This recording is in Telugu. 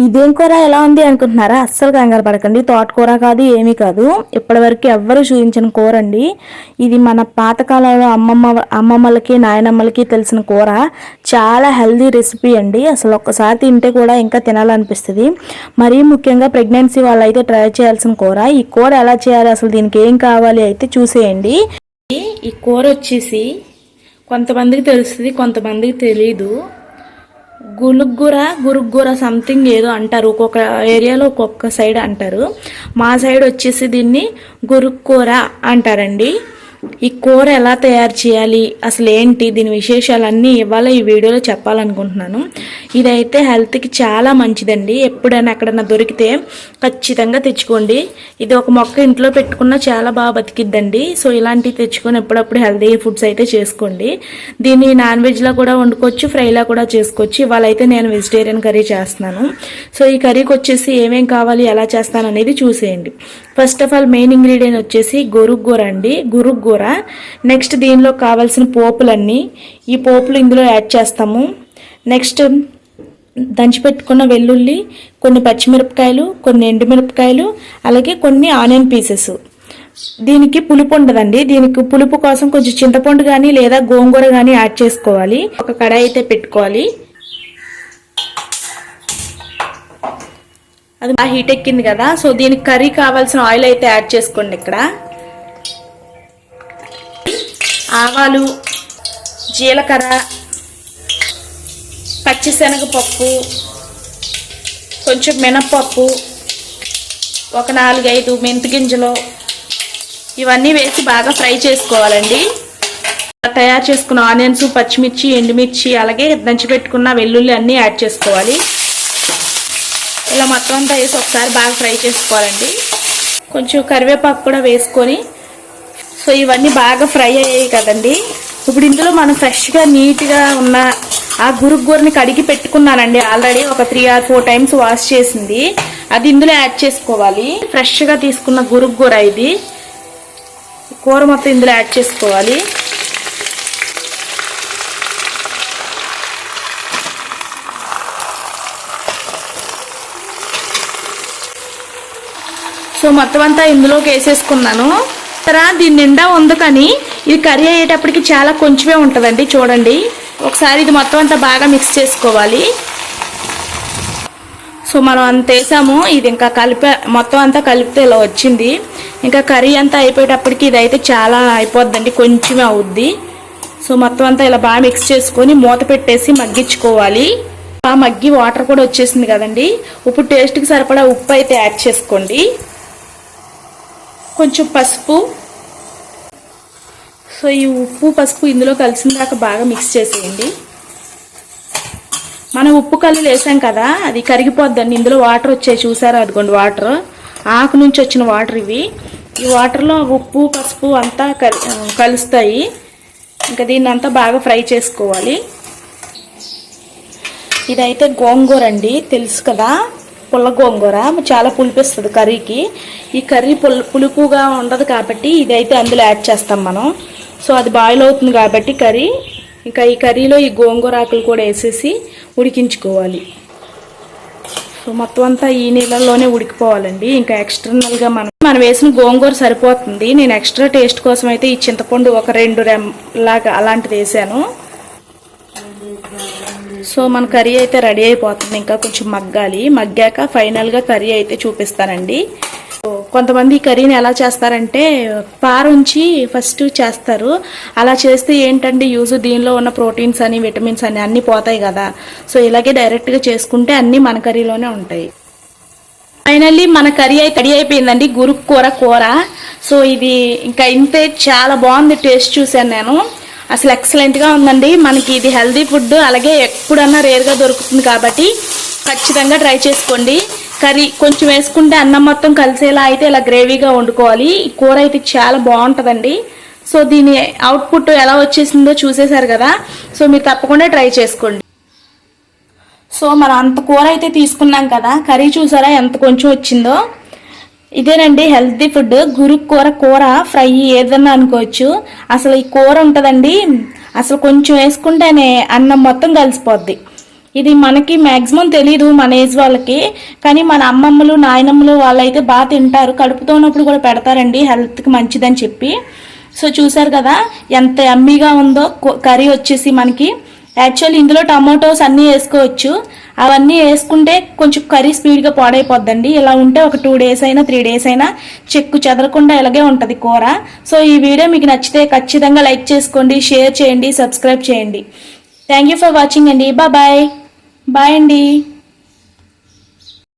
ఇదేం కూర ఎలా ఉంది అనుకుంటున్నారా? అస్సలు కంగారు పడకండి. తోటకూర కాదు, ఏమీ కాదు. ఇప్పటివరకు ఎవ్వరు చూపించిన కూర అండి ఇది. మన పాతకాలంలో అమ్మమ్మలకి నాయనమ్మలకి తెలిసిన కూర. చాలా హెల్దీ రెసిపీ అండి. అసలు ఒక్కసారి తింటే కూడా ఇంకా తినాలనిపిస్తుంది. మరీ ముఖ్యంగా ప్రెగ్నెన్సీ వాళ్ళు అయితే ట్రై చేయాల్సిన కూర. ఈ కూర ఎలా చేయాలి, అసలు దీనికి ఏం కావాలి అయితే చూసేయండి. ఈ కూర వచ్చేసి కొంతమందికి తెలుస్తుంది, కొంతమందికి తెలీదు. గురుగ్గూర సంథింగ్ ఏదో అంటారు, ఒక్కొక్క ఏరియాలో ఒక్కొక్క సైడ్ అంటారు. మా సైడ్ వచ్చేసి దీన్ని గురుక్కూర అంటారండి. ఈ కూర ఎలా తయారు చేయాలి, అసలు ఏంటి, దీని విశేషాలన్నీ ఇవాళ ఈ వీడియోలో చెప్పాలనుకుంటున్నాను. ఇదైతే హెల్త్కి చాలా మంచిదండి. ఎప్పుడైనా ఎక్కడైనా దొరికితే ఖచ్చితంగా తెచ్చుకోండి. ఇది ఒక మొక్క ఇంట్లో పెట్టుకున్నా చాలా బాగా బతికిద్దండి. సో ఇలాంటివి తెచ్చుకొని ఎప్పుడప్పుడు హెల్తీ ఫుడ్స్ అయితే చేసుకోండి. దీన్ని నాన్ వెజ్లా కూడా వండుకోవచ్చు, ఫ్రైలా కూడా చేసుకోవచ్చు. ఇవాళ అయితే నేను వెజిటేరియన్ కర్రీ చేస్తున్నాను. సో ఈ కర్రీకి వచ్చేసి ఏమేం కావాలి, ఎలా చేస్తాను అనేది చూసేయండి. First of all main ingredient వచ్చేసి గురుగ్గూర అండి. గురుగ్గూర. నెక్స్ట్ దీనిలో కావాల్సిన పోపులన్నీ, ఈ పోపులు ఇందులో యాడ్ చేస్తాము. నెక్స్ట్ దంచిపెట్టుకున్న వెల్లుల్లి, కొన్ని పచ్చిమిరపకాయలు, కొన్ని ఎండుమిరపకాయలు, అలాగే కొన్ని ఆనియన్ పీసెస్. దీనికి పులుపు ఉండదండి. దీనికి పులుపు కోసం కొంచెం చింతపండు కానీ లేదా గోంగూర కానీ యాడ్ చేసుకోవాలి. ఒక కడాయి అయితే పెట్టుకోవాలి. అది బాగా హీట్ ఎక్కింది కదా. సో దీనికి కర్రీ కావాల్సిన ఆయిల్ అయితే యాడ్ చేసుకోండి. ఇక్కడ ఆవాలు, జీలకర్ర, పచ్చిశనగపప్పు, కొంచెం మినప్పప్పు, ఒక 4-5 మెంతి గింజలు, ఇవన్నీ వేసి బాగా ఫ్రై చేసుకోవాలండి. తయారు చేసుకున్న ఆనియన్స్, పచ్చిమిర్చి, ఎండుమిర్చి, అలాగే దంచిపెట్టుకున్న వెల్లుల్లి అన్నీ యాడ్ చేసుకోవాలి. ఇలా మొత్తం అంతా వేసి ఒకసారి బాగా ఫ్రై చేసుకోవాలండి. కొంచెం కరివేపాకు కూడా వేసుకొని, సో ఇవన్నీ బాగా ఫ్రై అయ్యాయి కదండి. ఇప్పుడు ఇందులో మనం ఫ్రెష్గా నీట్గా ఉన్న ఆ గురుగ్గూరని కడిగి పెట్టుకున్నానండి ఆల్రెడీ. ఒక 3 or 4 times వాష్ చేసింది, అది ఇందులో యాడ్ చేసుకోవాలి. ఫ్రెష్గా తీసుకున్న గురుగ్గూర ఇది. కూర మొత్తం ఇందులో యాడ్ చేసుకోవాలి. సో మొత్తం అంతా ఇందులోకి వేసేసుకున్నాను. దీని నిండా ఉంది కానీ ఇది కర్రీ అయ్యేటప్పటికి చాలా కొంచెమే ఉంటుందండి. చూడండి ఒకసారి ఇది మొత్తం అంతా బాగా మిక్స్ చేసుకోవాలి. సో మనం అంత వేసాము, ఇది ఇంకా మొత్తం అంతా కలిపితే ఇలా వచ్చింది. ఇంకా కర్రీ అంతా అయిపోయేటప్పటికి ఇది అయితే చాలా అయిపోద్దండి, కొంచెమే అవుద్ది. సో మొత్తం అంతా ఇలా బాగా మిక్స్ చేసుకొని మూత పెట్టేసి మగ్గించుకోవాలి. బాగా మగ్గి వాటర్ కూడా వచ్చేసింది కదండి. ఇప్పుడు టేస్ట్కి సరిపడా ఉప్పు అయితే యాడ్ చేసుకోండి. కొంచెం పసుపు. సో ఈ ఉప్పు పసుపు ఇందులో కలిసిన దాకా బాగా మిక్స్ చేసేయండి. మనం ఉప్పు కల్లులు వేసాం కదా, అది కరిగిపోద్దండి. ఇందులో వాటర్ వచ్చాయి చూసారా, అదిగోండి వాటర్, ఆకు నుంచి వచ్చిన వాటర్ ఇవి. ఈ వాటర్లో ఉప్పు పసుపు అంతా కలుస్తాయి. ఇంకా దీన్ని అంతా బాగా ఫ్రై చేసుకోవాలి. ఇదైతే గోంగూర అండి, తెలుసు కదా, పుల్ల గోంగూర. చాలా పులిపిస్తుంది కర్రీకి. ఈ కర్రీ పులుపుగా ఉండదు కాబట్టి ఇదైతే అందులో యాడ్ చేస్తాం మనం. సో అది బాయిల్ అవుతుంది కాబట్టి కర్రీ. ఇంకా ఈ కర్రీలో ఈ గోంగూర ఆకులు కూడా వేసేసి ఉడికించుకోవాలి. సో మొత్తం అంతా ఈ నీళ్ళల్లోనే ఉడికిపోవాలండి. ఇంకా ఎక్స్టర్నల్గా మనం వేసిన గోంగూర సరిపోతుంది. నేను ఎక్స్ట్రా టేస్ట్ కోసం అయితే ఈ చింతపండు ఒక 2 లాగా అలాంటిది వేసాను. సో మన కర్రీ అయితే రెడీ అయిపోతుంది. ఇంకా కొంచెం మగ్గాలి. మగ్గాక ఫైనల్గా కర్రీ అయితే చూపిస్తానండి. కొంతమంది ఈ కర్రీని ఎలా చేస్తారంటే పారుంచి ఫస్ట్ చేస్తారు. అలా చేస్తే ఏంటంటే యూజ్, దీనిలో ఉన్న ప్రోటీన్స్ అని విటమిన్స్ అని అన్నీ పోతాయి కదా. సో ఇలాగే డైరెక్ట్గా చేసుకుంటే అన్నీ మన కర్రీలోనే ఉంటాయి. ఫైనల్లీ మన కర్రీ అయితే రెడీ అయిపోయిందండి, గురుక్కూర కూర. సో ఇది ఇంకా ఇంతే, చాలా బాగుంది. టేస్ట్ చూశాను నేను, అసలు ఎక్సలెంట్గా ఉందండి. మనకి ఇది హెల్దీ ఫుడ్, అలాగే ఎప్పుడన్నా రేర్గా దొరుకుతుంది కాబట్టి ఖచ్చితంగా ట్రై చేసుకోండి. కర్రీ కొంచెం వేసుకుంటే అన్నం మొత్తం కలిసేలా అయితే ఇలా గ్రేవీగా వండుకోవాలి. ఈ కూర అయితే చాలా బాగుంటుందండి. సో దీని అవుట్పుట్ ఎలా వచ్చేసిందో చూసేశారు కదా. సో మీరు తప్పకుండా ట్రై చేసుకోండి. సో మనం అంత కూర అయితే తీసుకున్నాం కదా, కర్రీ చూసారా ఎంత కొంచెం వచ్చిందో. ఇదేనండి హెల్తీ ఫుడ్, గురుక్కూర కూర ఫ్రై ఏదన్నా అనుకోవచ్చు. అసలు ఈ కూర ఉంటుందండి, అసలు కొంచెం వేసుకుంటేనే అన్నం మొత్తం కలిసిపోద్ది. ఇది మనకి మ్యాక్సిమం తెలీదు మన ఏజ్ వాళ్ళకి, కానీ మన అమ్మమ్మలు నాయనమ్మలు వాళ్ళైతే బాగా తింటారు, కడుపుతో ఉన్నప్పుడు కూడా పెడతారండి హెల్త్కి మంచిదని చెప్పి. సో చూసారు కదా ఎంత యమ్మీగా ఉందో కర్రీ వచ్చేసి మనకి. యాక్చువల్లీ ఇందులో టమాటోస్ అన్నీ వేసుకోవచ్చు, అవన్నీ వేసుకుంటే కొంచెం కర్రీ స్పీడ్గా పాడైపోద్దండి. ఇలా ఉంటే ఒక 2 days అయినా 3 days అయినా చెక్కు చెదరకుండా ఇలాగే ఉంటుంది కూర. సో ఈ వీడియో మీకు నచ్చితే ఖచ్చితంగా లైక్ చేసుకోండి, షేర్ చేయండి, సబ్స్క్రైబ్ చేయండి. థ్యాంక్ యూ ఫర్ వాచింగ్ అండి. బాయ్ అండి.